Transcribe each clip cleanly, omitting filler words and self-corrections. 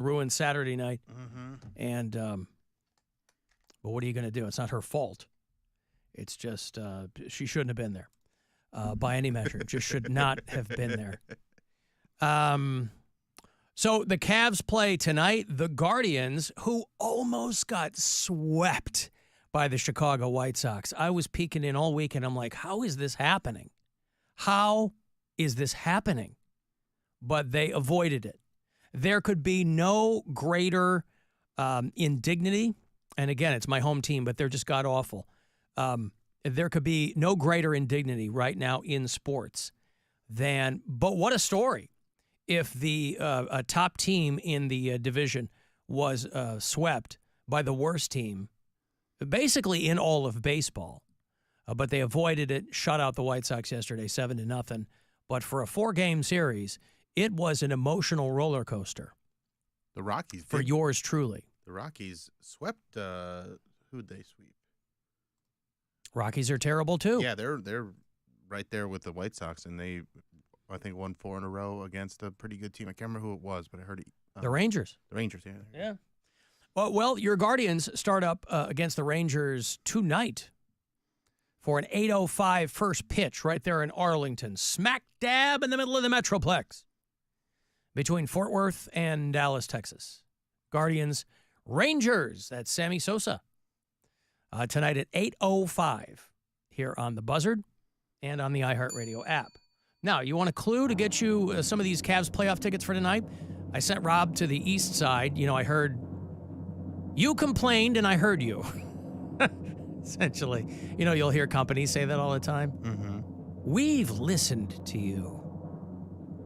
ruined Saturday night. Mm-hmm. And, but what are you going to do? It's not her fault. It's just she shouldn't have been there by any measure. Just should not have been there. So the Cavs play tonight. The Guardians, who almost got swept by the Chicago White Sox. I was peeking in all week, and I'm like, how is this happening? How is this happening? But they avoided it. There could be no greater indignity. And again, it's my home team, but they're just god-awful. There could be no greater indignity right now in sports than, but what a story, if the a top team in the division was swept by the worst team, basically in all of baseball. But they avoided it, shut out the White Sox yesterday, 7-0. But for a 4-game series, it was an emotional roller coaster. The Rockies for yours truly. The Rockies swept. Who'd they sweep? Rockies are terrible too. Yeah, they're right there with the White Sox, and they, I think, won 4 in a row against a pretty good team. I can't remember who it was, but I heard it. The Rangers. The Rangers, yeah. Yeah. Well, your Guardians start up against the Rangers tonight for an 8:05 first pitch right there in Arlington, smack dab in the middle of the Metroplex, between Fort Worth and Dallas, Texas. Guardians, Rangers. That's Sammy Sosa. Tonight at 8:05 here on The Buzzard and on the iHeartRadio app. Now, you want a clue to get you some of these Cavs playoff tickets for tonight? I sent Rob to the east side. You know, I heard you complained and I heard you. Essentially. You know, you'll hear companies say that all the time. Mm-hmm. We've listened to you.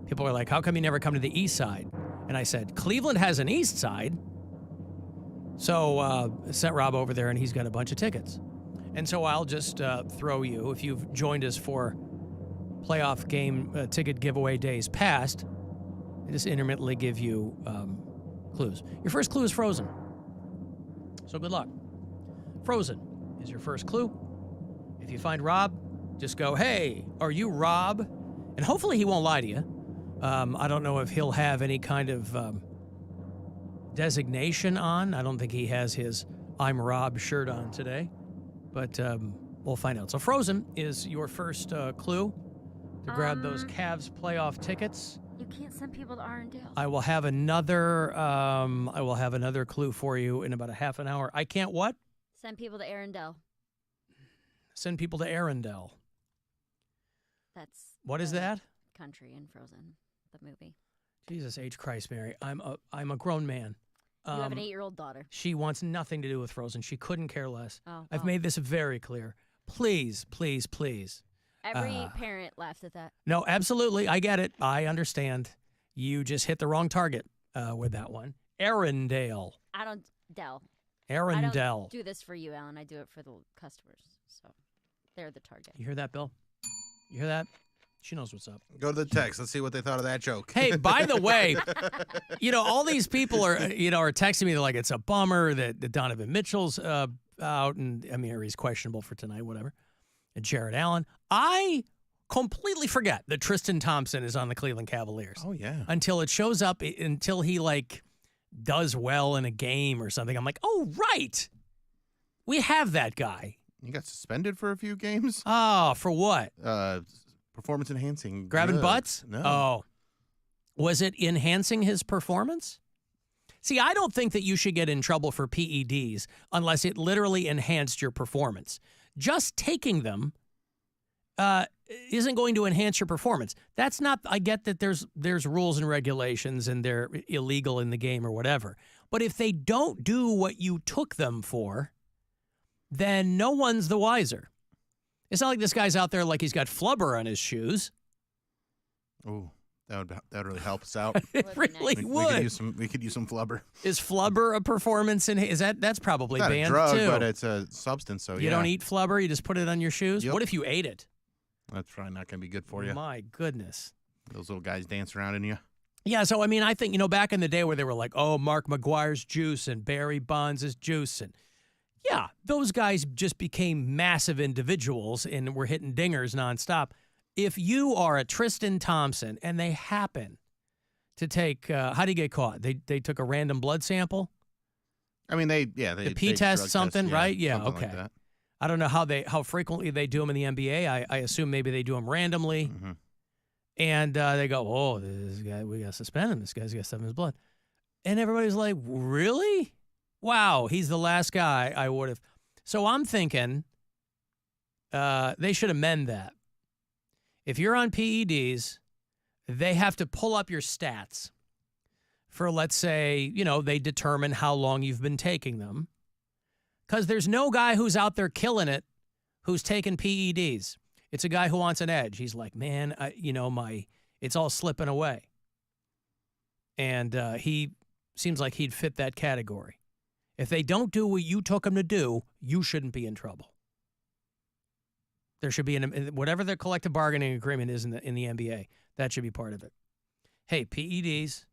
People are like, how come you never come to the east side? And I said, Cleveland has an east side. So sent Rob over there, and he's got a bunch of tickets. And so I'll just throw you, if you've joined us for playoff game ticket giveaway days past, I just intermittently give you clues. Your first clue is Frozen. So good luck. Frozen is your first clue. If you find Rob, just go, hey, are you Rob? And hopefully he won't lie to you. I don't know if he'll have any kind of designation on. I don't think he has his I'm Rob shirt on today, but we'll find out. So Frozen is your first clue to grab those Cavs playoff tickets. You can't send people to Arendelle. I will have another clue for you in about a half an hour. I can't what? Send people to Arendelle. Send people to Arendelle. That's what is that? Country in Frozen, the movie. Jesus H. Christ, Mary. I'm a grown man. You have an 8-year-old daughter. She wants nothing to do with Frozen. She couldn't care less. Oh, I've made this very clear. Please, please, please. Every parent laughed at that. No, absolutely. I get it. I understand. You just hit the wrong target with that one. Arendelle. I don't, Dell. Arendelle. I don't do this for you, Alan. I do it for the customers. So they're the target. You hear that, Bill? You hear that? She knows what's up. Go to the text. Let's see what they thought of that joke. Hey, by the way, you know, all these people are texting me. They're like, it's a bummer that Donovan Mitchell's out, and I mean, he's questionable for tonight, whatever. And Jared Allen. I completely forget that Tristan Thompson is on the Cleveland Cavaliers. Oh, yeah. Until it shows up, until he, does well in a game or something. I'm like, oh, right. We have that guy. He got suspended for a few games. Oh, for what? Performance enhancing. Grabbing butts? No. Oh. Was it enhancing his performance? See, I don't think that you should get in trouble for PEDs unless it literally enhanced your performance. Just taking them isn't going to enhance your performance. That's not, I get that there's rules and regulations and they're illegal in the game or whatever. But if they don't do what you took them for, then no one's the wiser. It's not like this guy's out there like he's got flubber on his shoes. Oh, that would really help us out. It really would. We could use some flubber. Is flubber a performance? That's probably it's not banned a drug, too. but it's a substance. So you don't eat flubber. You just put it on your shoes. Yep. What if you ate it? That's probably not going to be good for you. My goodness. Those little guys dance around in you. Yeah, so I mean, I think, back in the day where they were like, oh, Mark McGuire's juice and Barry Bonds' juice. And yeah, those guys just became massive individuals and were hitting dingers nonstop. If you are a Tristan Thompson and they happen to take. How did he get caught? They took a random blood sample. I mean, they The P test drug something, right? Yeah, something okay. like that. I don't know how frequently they do them in the NBA. I assume maybe they do them randomly. Mm-hmm. And they go, oh, this guy, we got to suspend him. This guy's got stuff in his blood. And everybody's like, really? Wow, he's the last guy I would have. So I'm thinking they should amend that. If you're on PEDs, they have to pull up your stats for, let's say, they determine how long you've been taking them. Because there's no guy who's out there killing it who's taking PEDs. It's a guy who wants an edge. He's like, man, it's all slipping away. And he seems like he'd fit that category. If they don't do what you took them to do, you shouldn't be in trouble. There should be whatever the collective bargaining agreement is in the NBA, that should be part of it. Hey, PEDs,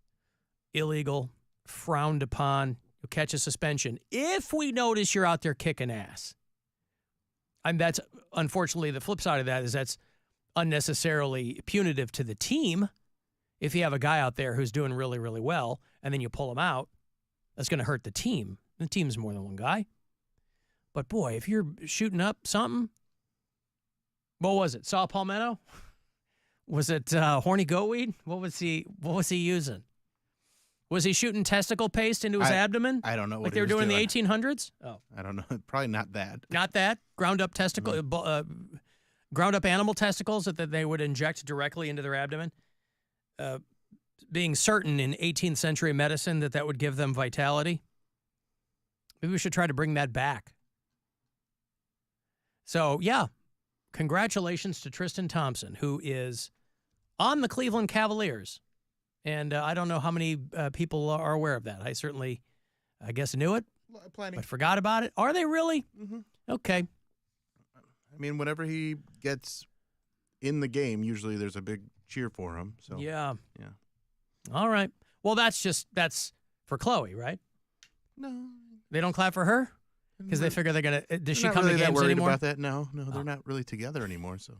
illegal, frowned upon. You'll catch a suspension if we notice you're out there kicking ass. And that's, unfortunately, the flip side of that is that's unnecessarily punitive to the team. If you have a guy out there who's doing really, really well, and then you pull him out, that's going to hurt the team. The team's more than one guy. But, boy, if you're shooting up something, what was it, saw palmetto? Was it horny goatweed? What was he using? Was he shooting testicle paste into his abdomen? I don't know what like they were doing in the 1800s? Oh, I don't know. Probably not that. Not that? Ground up ground up animal testicles that they would inject directly into their abdomen? Being certain in 18th century medicine that would give them vitality? Maybe we should try to bring that back. So, yeah, congratulations to Tristan Thompson, who is on the Cleveland Cavaliers. And I don't know how many people are aware of that. I guess, knew it, Plenty. but forgot about it. Are they really? Mm-hmm. Okay. I mean, whenever he gets in the game, usually there's a big cheer for him. So Yeah. Yeah. All right. Well, that's for Chloe, right? No. They don't clap for her? Because they figure they're going to... Does she not come really to games that worried anymore? about that. No, they're not really together anymore. So.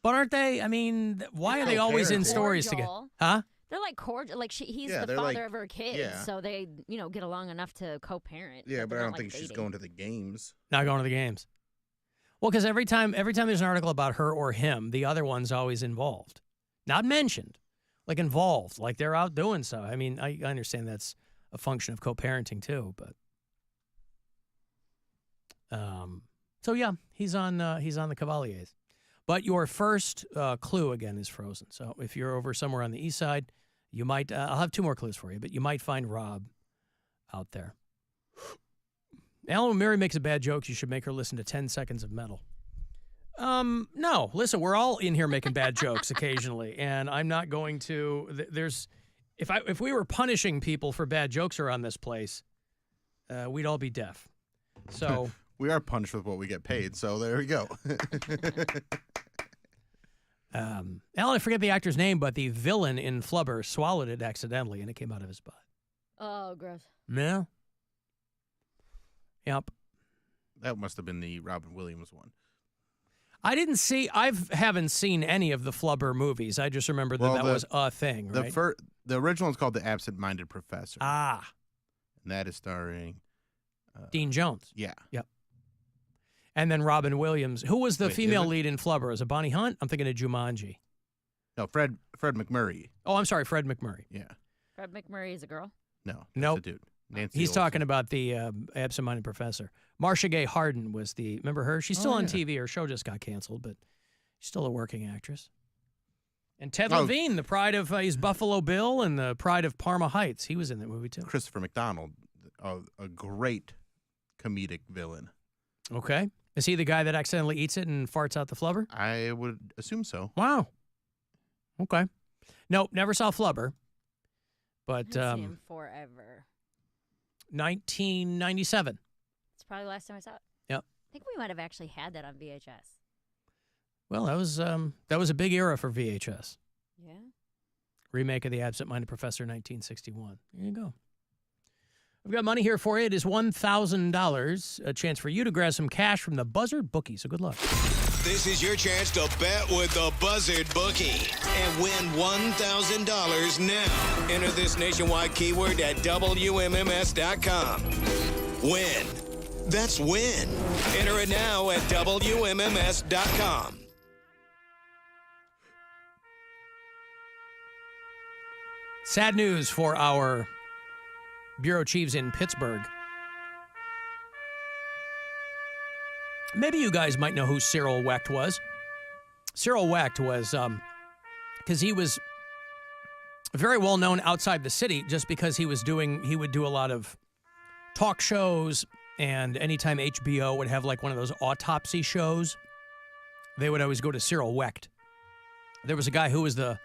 But aren't they? I mean, why They're are they like always in cordial. stories together? Huh? They're like cordial. Like he's Yeah, the they're father like- of her kids, yeah. so they get along enough to co-parent. Yeah, but they're I not, don't like, think she's dating. going to the games. Not going to the games. Well, because every time there's an article about her or him, the other one's always involved. Not mentioned. Like involved. Like they're out doing stuff. I mean, I understand that's a function of co-parenting too, but... So yeah, he's on the Cavaliers. But your first clue again is Frozen. So if you're over somewhere on the east side, you might. I'll have two more clues for you, but you might find Rob out there. Alan, when Mary makes a bad joke, you should make her listen to 10 Seconds of Metal. No, listen, we're all in here making bad jokes occasionally, and I'm not going to. If we were punishing people for bad jokes around this place, we'd all be deaf. So. We are punished with what we get paid, so there we go. Alan, I forget the actor's name, but the villain in Flubber swallowed it accidentally, and it came out of his butt. Oh, gross. Yeah. Yep. That must have been the Robin Williams one. I haven't seen any of the Flubber movies. I just remember that was a thing, right? The original is called The Absent-Minded Professor. Ah. And that is starring... Dean Jones. Yeah. Yep. And then Robin Williams. Who was the Wait, female is it? lead in Flubber? Is it Bonnie Hunt? I'm thinking of Jumanji. No, Fred McMurray. Oh, I'm sorry, Fred McMurray. Yeah. Fred McMurray is a girl. No. That's Nope. a dude. Nancy He's Olsen. talking about the absent-minded professor. Marcia Gay Harden was remember her? She's still on TV. Her show just got canceled, but she's still a working actress. And Ted Levine, the pride of, he's Buffalo Bill and the pride of Parma Heights. He was in that movie, too. Christopher McDonald, a great comedic villain. Okay. Is he the guy that accidentally eats it and farts out the flubber? I would assume so. Wow. Okay. Nope, never saw Flubber. But I haven't seen him forever. 1997. It's probably the last time I saw it. Yep. I think we might have actually had that on VHS. Well, that was a big era for VHS. Yeah. Remake of The Absent-Minded Professor, 1961. There you go. We've got money here for you. It is $1,000. A chance for you to grab some cash from the Buzzard bookie. So good luck. This is your chance to bet with the Buzzard Bookie and win $1,000 now. Enter this nationwide keyword at WMMS.com. Win. That's win. Enter it now at WMMS.com. Sad news for our bureau chiefs in Pittsburgh. Maybe you guys might know who Cyril Wecht was. Cyril Wecht was, because he was very well known outside the city just because he would do a lot of talk shows, and anytime HBO would have like one of those autopsy shows, they would always go to Cyril Wecht. There was a guy who was a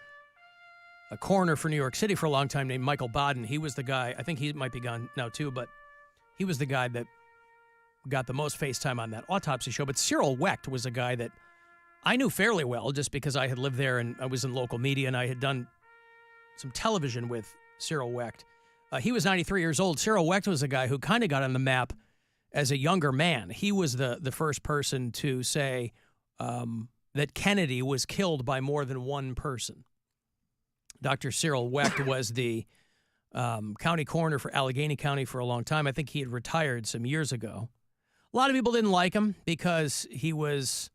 coroner for New York City for a long time named Michael Baden. He was the guy, I think he might be gone now too, but he was the guy that got the most face time on that autopsy show. But Cyril Wecht was a guy that I knew fairly well just because I had lived there and I was in local media and I had done some television with Cyril Wecht. He was 93 years old. Cyril Wecht was a guy who kind of got on the map as a younger man. He was the first person to say that Kennedy was killed by more than one person. Dr. Cyril Wecht was the county coroner for Allegheny County for a long time. I think he had retired some years ago. A lot of people didn't like him because he was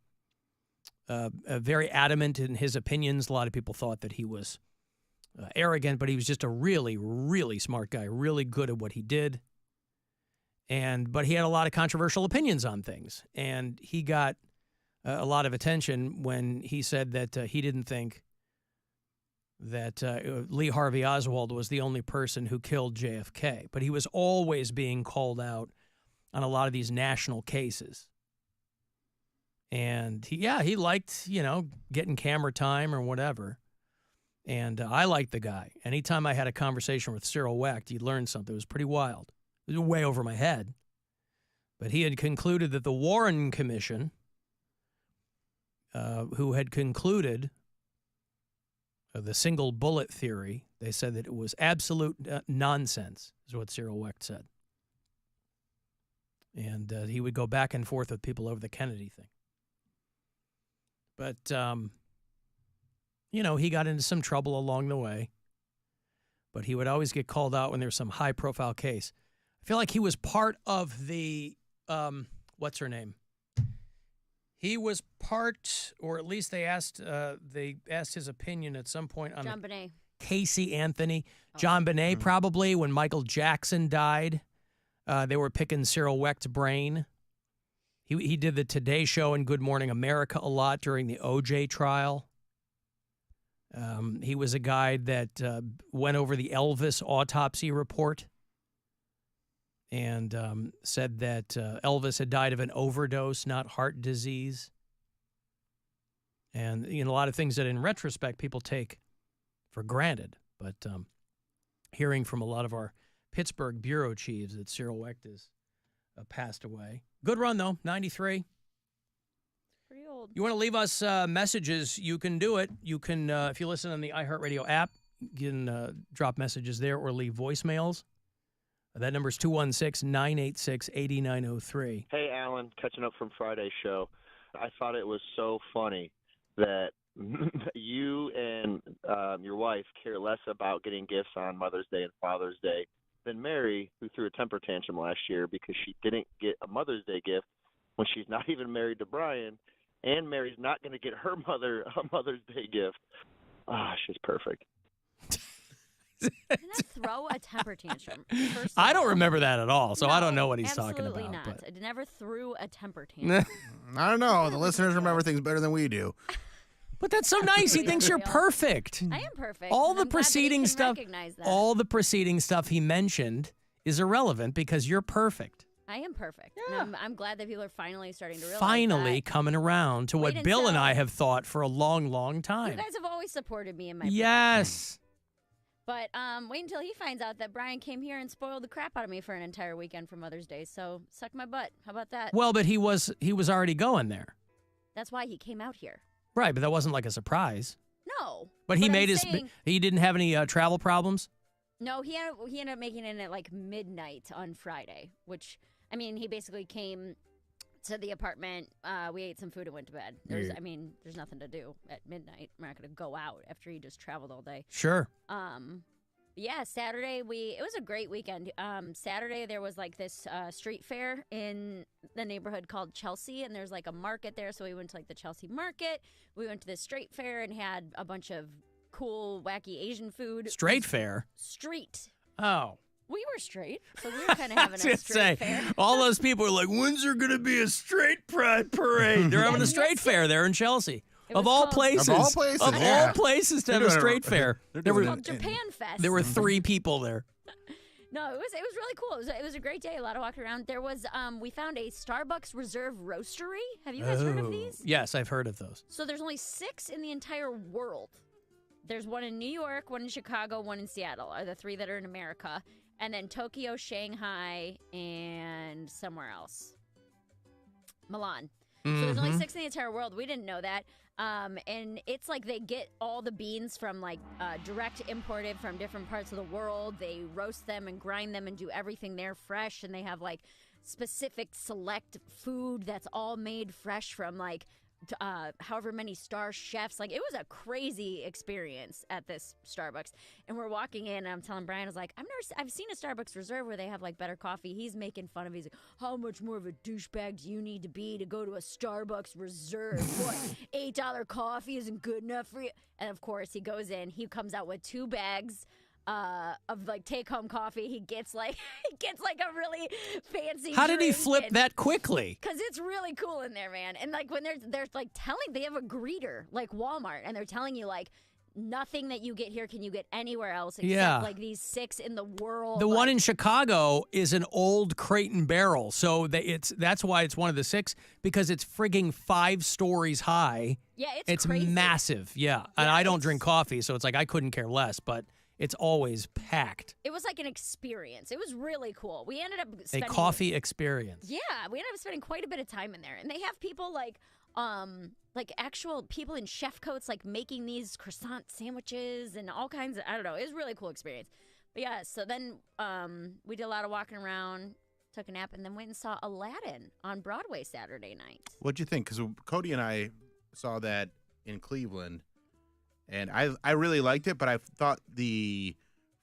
very adamant in his opinions. A lot of people thought that he was arrogant, but he was just a really, really smart guy, really good at what he did. But he had a lot of controversial opinions on things. And he got a lot of attention when he said that he didn't think that Lee Harvey Oswald was the only person who killed JFK. But he was always being called out on a lot of these national cases. And he liked, getting camera time or whatever. And I liked the guy. Anytime I had a conversation with Cyril Wecht, you'd learn something. It was pretty wild. It was way over my head. But he had concluded that the Warren Commission, who had concluded the single bullet theory, they said that it was absolute nonsense, is what Cyril Wecht said. And he would go back and forth with people over the Kennedy thing. But, he got into some trouble along the way. But he would always get called out when there was some high-profile case. I feel like he was part of the, what's her name? He was part, or at least they asked his opinion at some point on John Bonet. Casey Anthony. John Bonet, probably, when Michael Jackson died. They were picking Cyril Wecht's brain. He did the Today Show and Good Morning America a lot during the O.J. trial. He was a guy that went over the Elvis autopsy report and said that Elvis had died of an overdose, not heart disease. And a lot of things that in retrospect people take for granted. But hearing from a lot of our Pittsburgh bureau chiefs that Cyril Wecht has passed away. Good run, though, 93. Pretty old. You want to leave us messages, you can do it. You can, if you listen on the iHeartRadio app, you can drop messages there or leave voicemails. That number is 216-986-8903. Hey, Alan, catching up from Friday's show. I thought it was so funny that you and your wife care less about getting gifts on Mother's Day and Father's Day than Mary, who threw a temper tantrum last year because she didn't get a Mother's Day gift when she's not even married to Brian, and Mary's not going to get her mother a Mother's Day gift. She's perfect. Did I throw a temper tantrum? I don't remember that at all, so No, I don't know what he's talking about. Absolutely not. But I never threw a temper tantrum. I don't know. The listeners remember things better than we do. But that's so nice. He thinks you're perfect. I am perfect. All and the I'm glad that he preceding can stuff, recognize that. all the preceding stuff he mentioned is irrelevant because you're perfect. I am perfect. Yeah. And I'm glad that people are finally starting to realize Finally that. coming around to what Wait Bill and until- I have thought for a long, long You time. guys have always supported me in my Yes. But wait until he finds out that Brian came here and spoiled the crap out of me for an entire weekend for Mother's Day. So suck my butt. How about that? Well, but he was already going there. That's why he came out here. Right, but that wasn't like a surprise. No. But he I'm made his saying- he didn't have any travel problems? No, he ended up making it at like midnight on Friday, which, I mean, he basically came to the apartment. We ate some food and went to bed. There's nothing to do at midnight. We're not going to go out after you just traveled all day. Sure. Yeah, Saturday, it was a great weekend. Saturday, there was like this street fair in the neighborhood called Chelsea, and there's like a market there. So we went to like the Chelsea market. We went to this street fair and had a bunch of cool, wacky Asian food. Straight fair? Street. Oh. We were straight, so we were kind of having a straight fair. All those people are like, when's there going to be a straight pride parade? They're having a straight fair there in Chelsea. Of all places. Of all places, Of all places to have a straight fair. There were called Japan Fest. There were 3 people there. No, it was really cool. It was a great day. A lot of walking around. There was we found a Starbucks Reserve Roastery. Have you guys heard of these? Yes, I've heard of those. So there's only 6 in the entire world. There's one in New York, one in Chicago, one in Seattle. Are the 3 that are in America, and then Tokyo, Shanghai, and somewhere else. Milan. So there's only 6 in the entire world. We didn't know that. And it's like they get all the beans from like direct imported from different parts of the world. They roast them and grind them and do everything there fresh. And they have like specific select food that's all made fresh from like however many star chefs. Like, it was a crazy experience at this Starbucks. And we're walking in, and I'm telling Brian, I was like, I've seen a Starbucks Reserve where they have like better coffee. He's making fun of me. He's like, how much more of a douchebag do you need to be to go to a Starbucks Reserve? What, $8 coffee isn't good enough for you? And of course, he goes in, he comes out with 2 bags of like take-home coffee. He gets like a really fancy How did he drink flip that quickly? Because it's really cool in there, man. And like when they're like they have a greeter like Walmart, and they're telling you like nothing that you get here can you get anywhere else except like these 6 in the world. The one in Chicago is an old Crate and Barrel, so that's why it's one of the 6, because it's frigging 5 stories high. Yeah, it's crazy. massive. Yeah, and I don't drink coffee, so it's like I couldn't care less, but it's always packed. It was like an experience. It was really cool. We ended up spending a coffee experience. Yeah, we ended up spending quite a bit of time in there, and they have people like actual people in chef coats like making these croissant sandwiches and all kinds of, I don't know. It was a really cool experience. But yeah, so then we did a lot of walking around, took a nap, and then went and saw Aladdin on Broadway Saturday night. What'd you think? Because Cody and I saw that in Cleveland. And I really liked it, but I thought the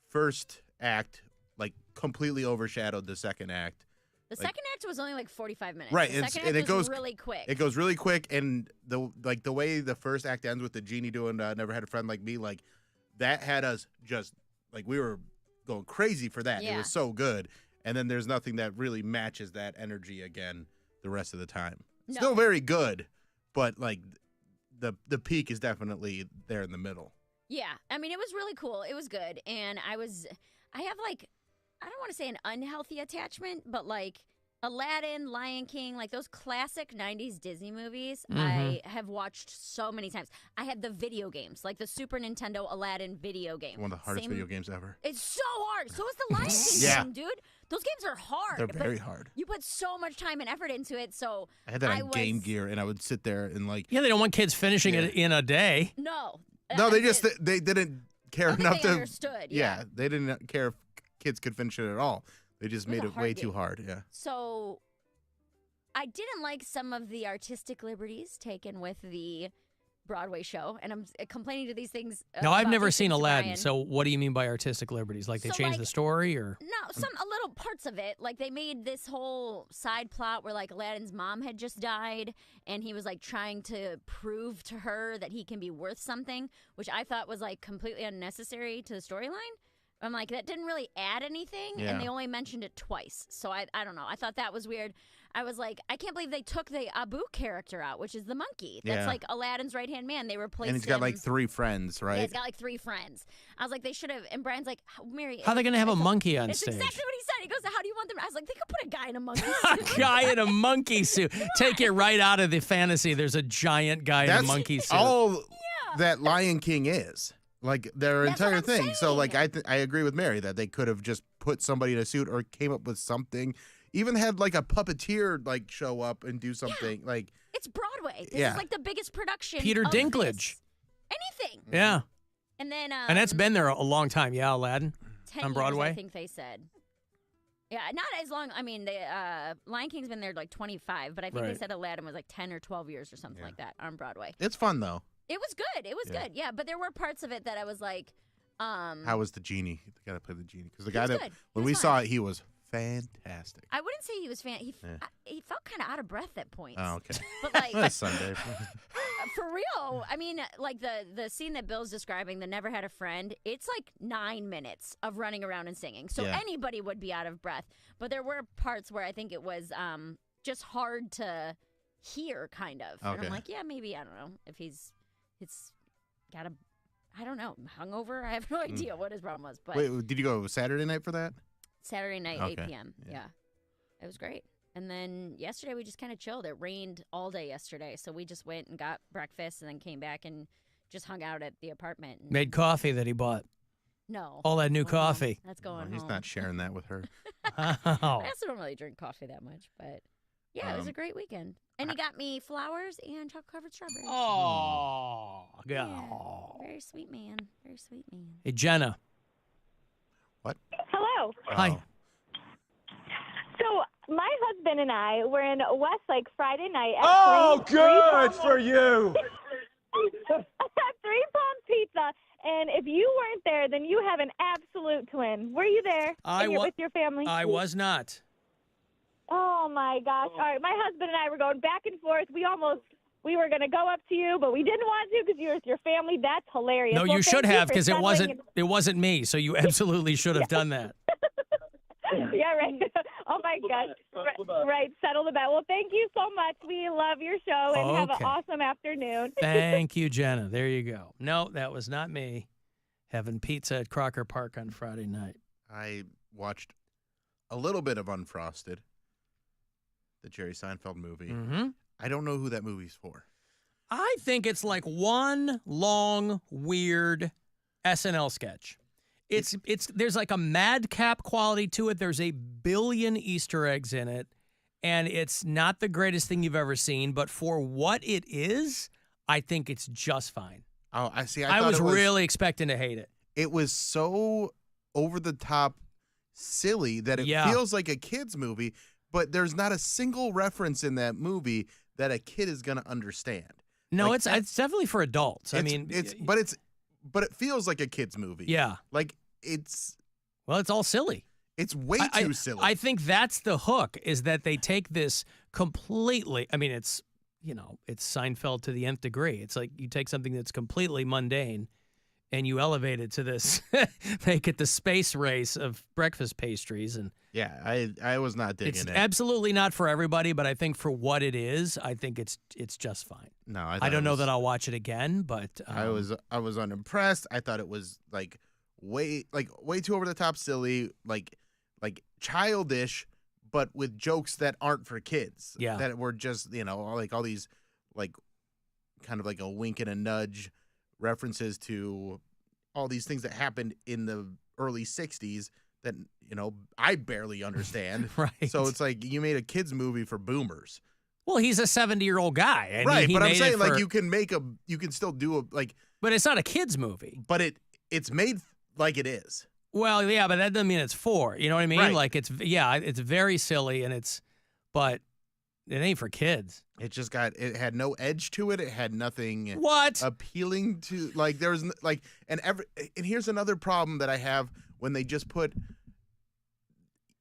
first act like completely overshadowed the second act. The second act was only like 45 minutes. Right, The second act was really quick. It goes really quick, and the way the first act ends with the genie doing "Never Had a Friend Like Me," like that had us just like we were going crazy for that. Yeah. It was so good, and then there's nothing that really matches that energy again the rest of the time. No. Still very good, but like. The peak is definitely there in the middle. Yeah. I mean, it was really cool. It was good. And I have like, I don't want to say an unhealthy attachment, but like Aladdin, Lion King, like those classic 90s Disney movies, I have watched so many times. I had the video games, like the Super Nintendo Aladdin video game. One of the hardest video games ever. It's so hard. So is the Lion King game, dude. Those games are hard. They're very hard. You put so much time and effort into it. So I had that on Game Gear, and I would sit there and like. Yeah, they don't want kids finishing it in a day. No. No, they didn't care enough to. Understood. Yeah, they didn't care if kids could finish it at all. They just made it way too hard. Yeah. So I didn't like some of the artistic liberties taken with the Broadway show, and I'm complaining to these things. No, I've never seen Aladdin, so what do you mean by artistic liberties? Like they changed the story, or? No, a little parts of it. Like they made this whole side plot where like Aladdin's mom had just died, and he was like trying to prove to her that he can be worth something, which I thought was like completely unnecessary to the storyline. I'm like, that didn't really add anything, and they only mentioned it twice. So I don't know. I thought that was weird. I was like, I can't believe they took the Abu character out, which is the monkey. That's like Aladdin's right-hand man. They replaced him. And he's got like 3 friends, right? Yeah, he's got like 3 friends. I was like, they should have. And Brian's like, Mary. How are they going to have a monkey on stage? That's exactly what he said. He goes, how do you want them? I was like, they could put a guy in a monkey suit. A guy in a monkey suit. Take it right out of the fantasy. There's a giant guy in a monkey suit. All that Lion King is. Like their entire thing. Saying. So like I agree with Mary that they could have just put somebody in a suit or came up with something. Even had like a puppeteer like show up and do something like it's Broadway. This is like the biggest production. Peter of Dinklage. Anything. Yeah. And then and that's been there a long time. Yeah, Aladdin 10 on Broadway. years, I think they said. Yeah, not as long. I mean, the Lion King's been there like 25, but I think they said Aladdin was like 10 or 12 years or something like that on Broadway. It's fun though. It was good. It was good. Yeah, but there were parts of it that I was like, How was the genie? The guy that played the genie, because the guy was that good. when we saw it, he was fantastic. I wouldn't say he was he felt kind of out of breath at points. Oh, okay. But like It's Sunday. for real, I mean, like the scene that Bill's describing, the Never Had a Friend, it's like 9 minutes of running around and singing. So anybody would be out of breath. But there were parts where I think it was just hard to hear, kind of. Okay. And I'm like, yeah, maybe, I don't know, if it's got a, I don't know, hungover? I have no idea what his problem was. But Wait, did you go Saturday night for that? Saturday night, Okay. 8 p.m. Yeah. It was great. And then yesterday we just kind of chilled. It rained all day yesterday, so we just went and got breakfast and then came back and just hung out at the apartment. Made coffee that he bought. No. All that new Going home. coffee. That's going Well, he's home. not sharing that with her. Oh. I also don't really drink coffee that much, but yeah, it was a great weekend. And he got me flowers and chocolate-covered strawberries. Oh, Yeah. God. Very sweet man. Very sweet man. Hey, Jenna. Hello. Hi. Oh. So my husband and I were in Westlake Friday night at you. at Three Palms Pizza. And if you weren't there, then you have an absolute twin. Were you there? And you're with your family? I was not. Oh my gosh! All right, my husband and I were going back and forth. We were going to go up to you, but we didn't want to because you were with your family. That's hilarious. No, Well, you should thank have for because it settling wasn't me. So you absolutely should have done that. Yeah, right. Oh my gosh. Right, settle the bet. Well, thank you so much. We love your show and have an Okay. awesome afternoon. Thank you, Jenna. There you go. No, that was not me having pizza at Crocker Park on Friday night. I watched a little bit of Unfrosted, the Jerry Seinfeld movie. Mm-hmm. I don't know who that movie's for. I think it's like one long, weird SNL sketch. It's there's like a madcap quality to it. There's a billion Easter eggs in it, and it's not the greatest thing you've ever seen. But for what it is, I think it's just fine. Oh, I see. I thought was it really expecting to hate it. It was so over the top, silly that it feels like a kid's movie. But there's not a single reference in that movie that a kid is going to understand. No, Like, it's definitely for adults. I mean, but it feels like a kid's movie. yeah. Like it's Well, it's all silly. way too silly. I think that's the hook, is that they take this completely. I mean, it's Seinfeld to the nth degree. It's like you take something that's completely mundane and you elevate it to this, make it the space race of breakfast pastries. And yeah, I was not digging it's it. absolutely not for everybody, but I think for what it is, I think it's just fine. No, I don't know that I'll watch it again, but I was unimpressed. I thought it was like way too over the top, silly, like childish, but with jokes that aren't for kids. Yeah. That were just like all these like kind of like a wink and a nudge references to all these things that happened in the early '60s that I barely understand. right. So it's like you made a kids movie for boomers. Well, he's a 70-year-old guy. I mean, Right, he but I'm made saying it like for- you can still do but it's not a kid's movie. but it's made like it is. Well, yeah, but that doesn't mean it's for. You know what I mean? Right. Like it's very silly, but it ain't for kids. It just it had no edge to it. It had nothing What? appealing to there was and here's another problem that I have when they just put.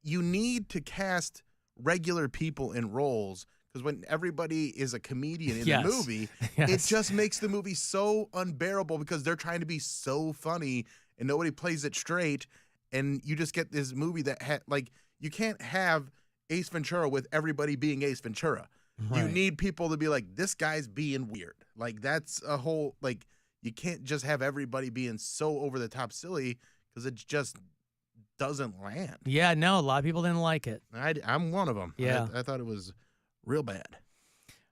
You need to cast regular people in roles, because when everybody is a comedian in Yes. the movie, Yes. it just makes the movie so unbearable because they're trying to be so funny and nobody plays it straight, and you just get this movie that you can't have Ace Ventura with everybody being Ace Ventura. You Right. need people to be like, this guy's being weird. Like that's a whole you can't just have everybody being so over the top silly, because it just doesn't land. Yeah, no, a lot of people didn't like it. I'm one of them. Yeah. I thought it was real bad.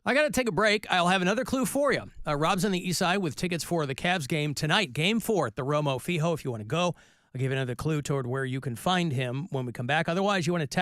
I got to take a break. I'll have another clue for you. Rob's on the east side with tickets for the Cavs game tonight. Game 4 at the Romo Fijo if you want to go. I'll give you another clue toward where you can find him when we come back. Otherwise, you want to